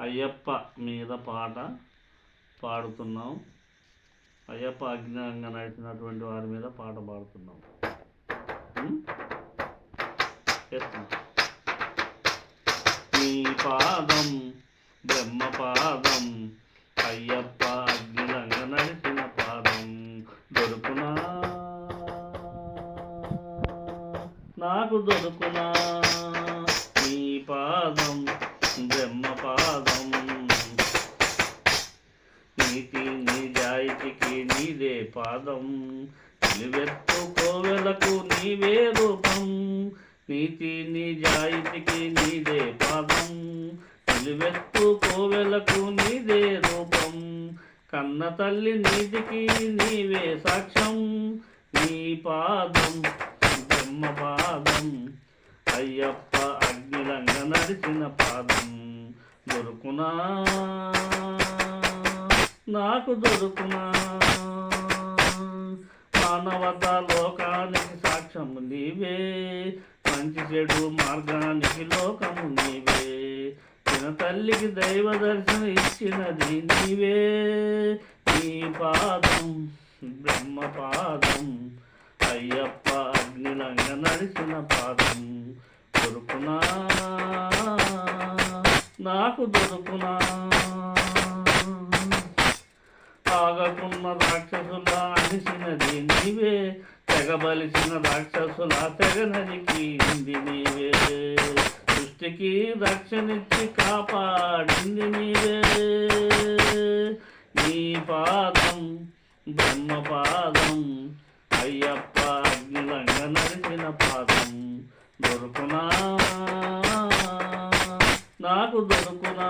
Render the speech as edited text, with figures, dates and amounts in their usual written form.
అయ్యప్ప మీద పాట పాడుతున్నాం. అయ్యప్ప అజ్ఞానంగా నడిచినటువంటి వారి మీద పాట పాడుతున్నాం. నీ పాదం బ్రహ్మ పాదం, అయ్యప్ప అగ్నిలంగా నడిచిన పాదం దొరుకునా, నాకు దొరుకునా. నీ పాదం బ్రహ్మ పాదం, నీతి నిజాయితీకి నీదే పాదం, నిలువెత్తు కోవెలకు నీవే రూపం. నీతి నిజాయితీకి నీదే పాదం, నిలువెత్తు కోవెలకు నీదే రూపం. కన్న తల్లి నీతికి నీవే సాక్ష్యం. నీ పాదం బ్రహ్మ పాదం, అయ్యప్ప అగ్నిలంగా నడిచిన పాదం దొరుకునా, నాకు దొరుకునా. మానవత లోకానికి సాక్ష్యము నీవే, మంచి చెడు మార్గానికి లోకము నీవే. చిన్న తల్లికి దైవ దర్శనం ఇచ్చినది నీవే. నీ పాదం బ్రహ్మ పాదం, అయ్యప్ప అగ్నిలంగా నడిచిన పాదం దొరుకునా, నాకు దొరుకునా. ఆగకున్న రాక్షసుల అనిసినది నీవే, తెగబలిసిన రాక్షసుల తెగనరికి నీవే. సృష్టికి రక్షణిచ్చి కాపాడింది నీవే. నీ పాదం బ్రహ్మ పాదం, అయ్యప్ప అగ్నిలంగా నడిచిన పాదం దొరుకునా, నాకు దొరుకునా.